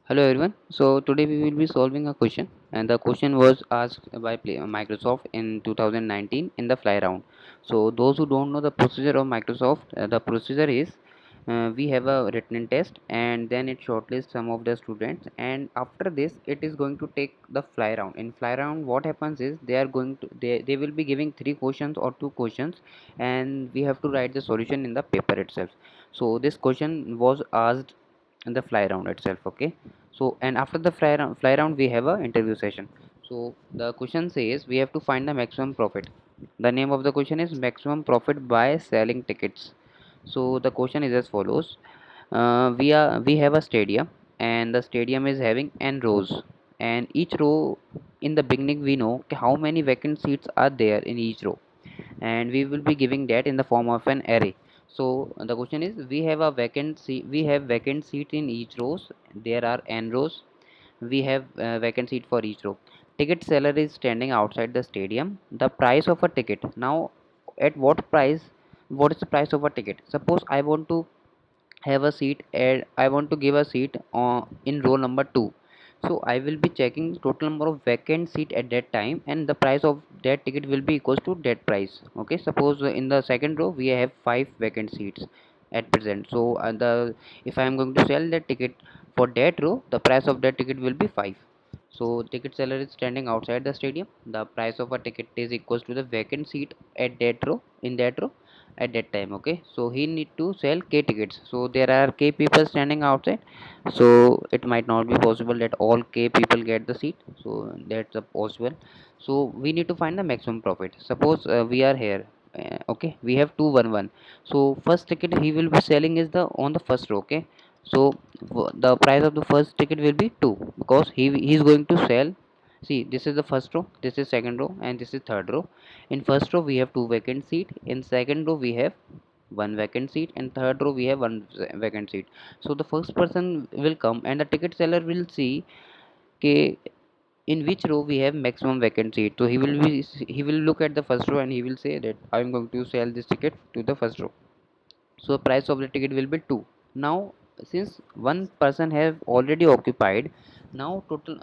Hello everyone. So today we will be solving a question, and the question was asked by Microsoft in 2019 in the fly round. So those who don't know the procedure of Microsoft, the procedure is we have a written test, and then it shortlists some of the students, and after this it is going to take the fly round. In fly round, what happens is they will be giving three questions or two questions, and we have to write the solution in the paper itself. So this question was asked in the fly round itself. Okay, so and after the fly round we have a interview session. So the question says we have to find the maximum profit. The name of the question is maximum profit by selling tickets. So the question is as follows. We have a stadium, and the stadium is having n rows, and each row, in the beginning we know how many vacant seats are there in each row, and we will be giving that in the form of an array. So the question is we have vacant seat in each rows. There are n rows. We have vacant seat for each row. Ticket seller is standing outside the stadium. The price of a ticket. Now, at what price? What is the price of a ticket? Suppose I want to have a seat, and I want to give a seat in row number 2. So I will be checking total number of vacant seat at that time, and the price of that ticket will be equals to that price. Okay, suppose in the second row we have 5 vacant seats at present. So the if I am going to sell that ticket for that row, the price of that ticket will be 5. So ticket seller is standing outside the stadium. The price of a ticket is equals to the vacant seat at that row, in that row, at that time. Okay, so he need to sell k tickets. So there are k people standing outside, so it might not be possible that all k people get the seat. So that's a possible. So we need to find the maximum profit. Suppose we are here. Okay, we have 211. So first ticket he will be selling is the on the first row. Okay, so the price of the first ticket will be 2, because he is going to sell. See, this is the first row, this is second row, and this is third row. In first row we have 2 vacant seat, in second row we have 1 vacant seat, and third row we have 1 vacant seat. So the first person will come, and the ticket seller will see okay, in which row we have maximum vacant seat. So he will look at the first row, and he will say that I am going to sell this ticket to the first row. So price of the ticket will be 2. Now since one person have already occupied, now total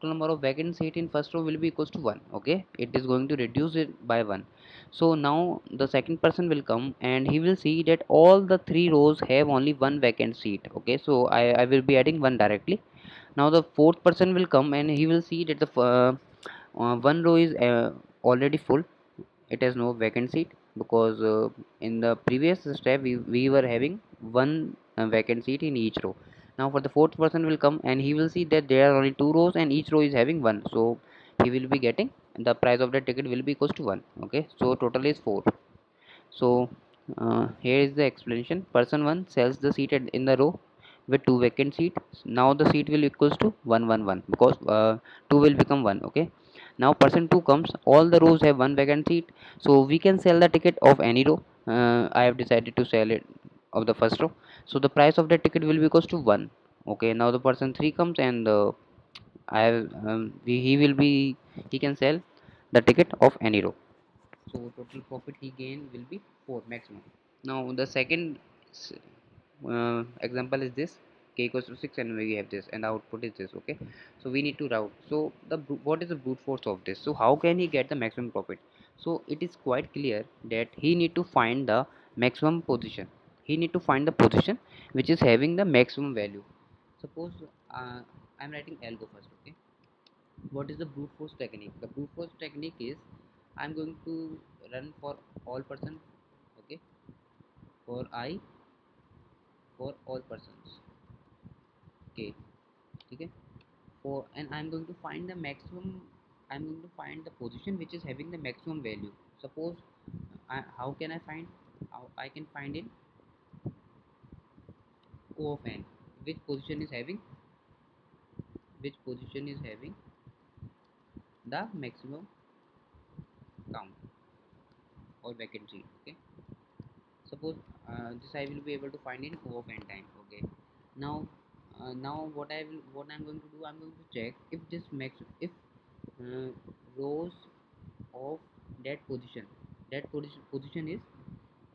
number of vacant seat in first row will be equals to 1. Okay, it is going to reduce it by 1. So now the second person will come, and he will see that all the three rows have only one vacant seat. Okay, so I will be adding 1 directly. Now the fourth person will come, and he will see that the one row is already full. It has no vacant seat, because in the previous step we were having one vacant seat in each row. Now for the fourth person will come, and he will see that there are only two rows, and each row is having one. So he will be getting the price of the ticket will be equals to 1. Okay, so total is 4. So here is the explanation. Person 1 sells the seat in the row with two vacant seats. Now the seat will equals to 111, because 2 will become 1. Okay. Now person 2 comes. All the rows have one vacant seat, so we can sell the ticket of any row. I have decided to sell it of the first row. So the price of the ticket will be equals to 1. Okay. Now the person 3 comes, and he can sell the ticket of any row. So total profit he gain will be 4 maximum. Now the second example is this: k equals to 6, and we have this, and the output is this. Okay, so we need to route. So what is the brute force of this? So how can he get the maximum profit? So it is quite clear that he need to find the maximum position. He need to find the position which is having the maximum value. Suppose I'm writing algo first. Okay, what is the brute force technique? The brute force technique is I'm going to run for all person. Okay, for I, for all persons. Okay, okay, for, and I'm going to find the maximum. I'm going to find the position which is having the maximum value. Suppose how can I find? How I can find in O of n, which position is having, which position is having the maximum count or vacancy. Okay, suppose this I will be able to find in O of n time. Okay, now what I'm going to do, I'm going to check if this max, if uh, rows of that position is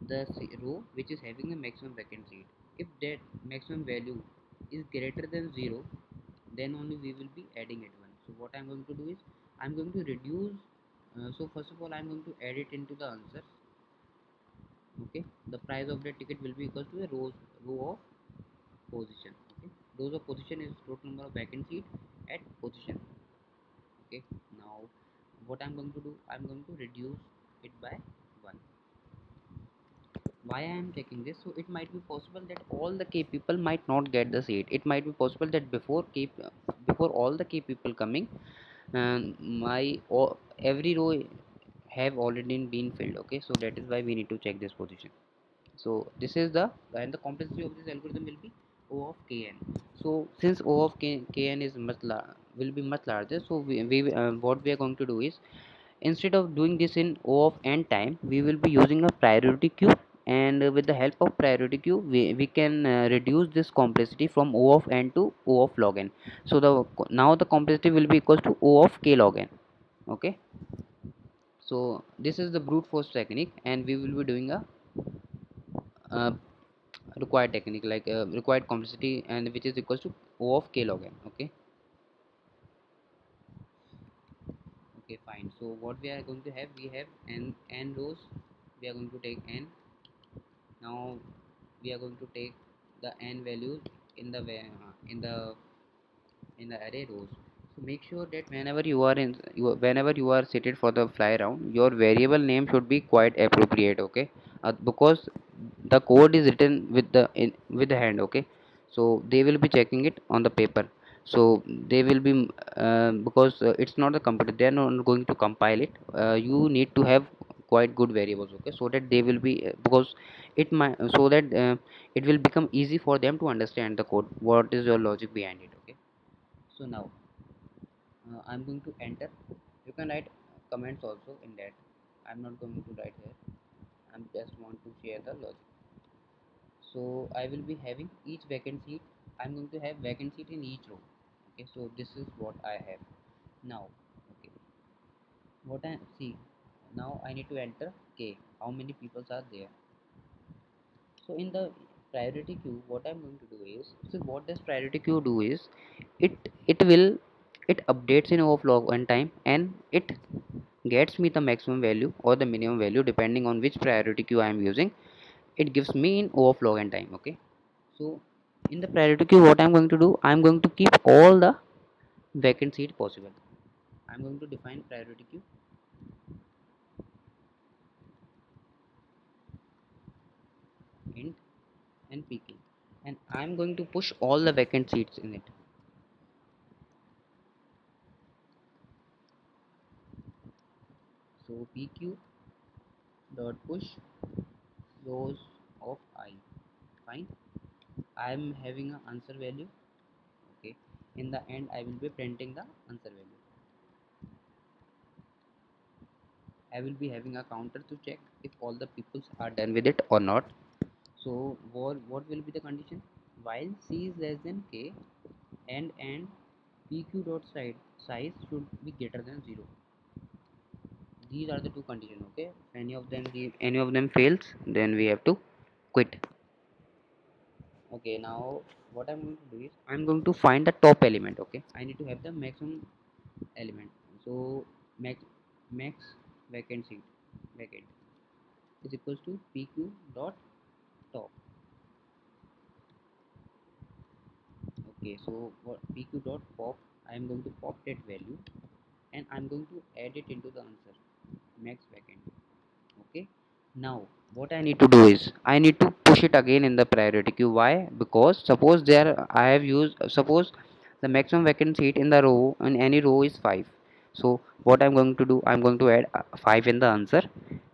the row which is having the maximum vacant seat. If that maximum value is greater than 0, then only we will be adding it 1. So what I'm going to do is I'm going to reduce, so first of all I'm going to add it into the answer. Okay, the price of the ticket will be equal to the row of position. Okay, rows of position is total number of vacant seat at position. Okay, now what I'm going to do, I'm going to reduce it by 1. Why I am taking this? So it might be possible that all the k people might not get the seat. It might be possible that before all the k people coming, my every row have already been filled. Okay, so that is why we need to check this position. So this is the, and the complexity of this algorithm will be O of kn. So since O of kn is will be much larger, so what we are going to do is, instead of doing this in O of n time, we will be using a priority queue, and with the help of priority queue we can reduce this complexity from O of n to O of log n. So the now the complexity will be equal to O of k log n. Okay, so this is the brute force technique, and we will be doing a uh, required technique, like required complexity, and which is equals to O of k log n. Okay, okay, fine. So what we are going to have, we have n rows, we are going to take n. Now we are going to take the n values in the in the array rows. So make sure that whenever you are seated for the fly round, your variable name should be quite appropriate. Okay, because the code is written with with the hand. Okay, so they will be checking it on the paper. So they will be because it's not the computer, they are not going to compile it. You need to have quite good variables. Okay, so that they will be because it might, so that it will become easy for them to understand the code, what is your logic behind it. Okay, so now I'm going to enter. You can write comments also in that. I'm not going to write here, I'm just want to share the logic. So I will be having each vacant seat, I'm going to have vacant seat in each row. Okay, so this is what I have now. Okay, what I see, now I need to enter k, how many people are there. So in the priority queue, what I'm going to do is, so what does priority queue do is, it will, it updates in overflow one time, and it gets me the maximum value or the minimum value depending on which priority queue I am using. It gives me in overflow and time. Okay, so in the priority queue, what I'm going to do, I'm going to keep all the vacant seat possible. I'm going to define priority queue int and pk, and I'm going to push all the vacant seats in it. So pq dot push rows of I. Fine, I'm having an answer value. Okay, in the end I will be printing the answer value. I will be having a counter to check if all the peoples are done with it or not. So what will be the condition? While c is less than k, and pq dot size should be greater than 0. These are the two conditions. Okay, if any of them fails, then we have to quit. Okay, now what I'm going to do is, I'm going to find the top element. Okay, I need to have the maximum element. So max vacant seat, vacant, is equals to pq dot top. Okay, so what pq dot pop, I am going to pop that value, and I'm going to add it into the answer, max vacant. Okay, now what I need to do is, I need to push it again in the priority queue. Why? Because suppose there I have used, suppose the maximum vacant seat in the row, in any row, is 5. So what I'm going to do, I'm going to add 5 in the answer,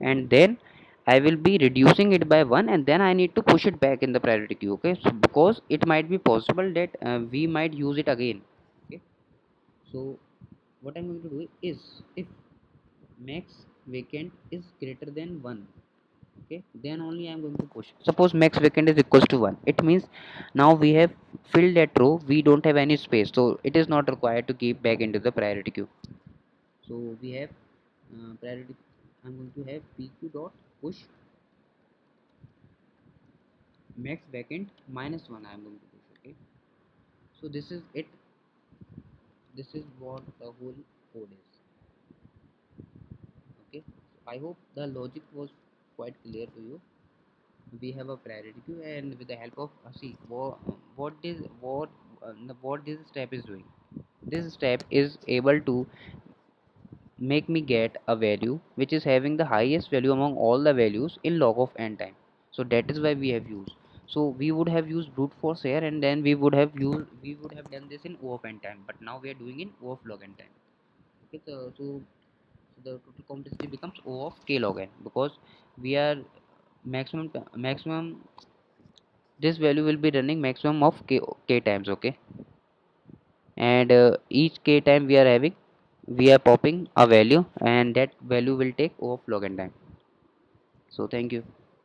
and then I will be reducing it by 1, and then I need to push it back in the priority queue. Okay, so because it might be possible that we might use it again. Okay, so what I'm going to do is, if max vacant is greater than 1, okay, then only I'm going to push. Suppose max vacant is equals to 1, it means now we have filled that row, we don't have any space, so it is not required to keep back into the priority queue. So we have priority, I'm going to have pq dot push max vacant minus 1, I'm going to push. Okay, So this is it. This is what the whole code is. Okay, so I hope the logic was quite clear to you. We have a priority queue, and with the help of see what this step is doing. This step is able to make me get a value which is having the highest value among all the values in log of n time. So that is why we have used. So we would have used brute force here, and then we would have done this in O of n time, but now we are doing in O of log n time. Okay, so the total complexity becomes O of k log n, because we are maximum, this value will be running maximum of k times. Okay, and each k time we are popping a value, and that value will take O of log n time. So thank you.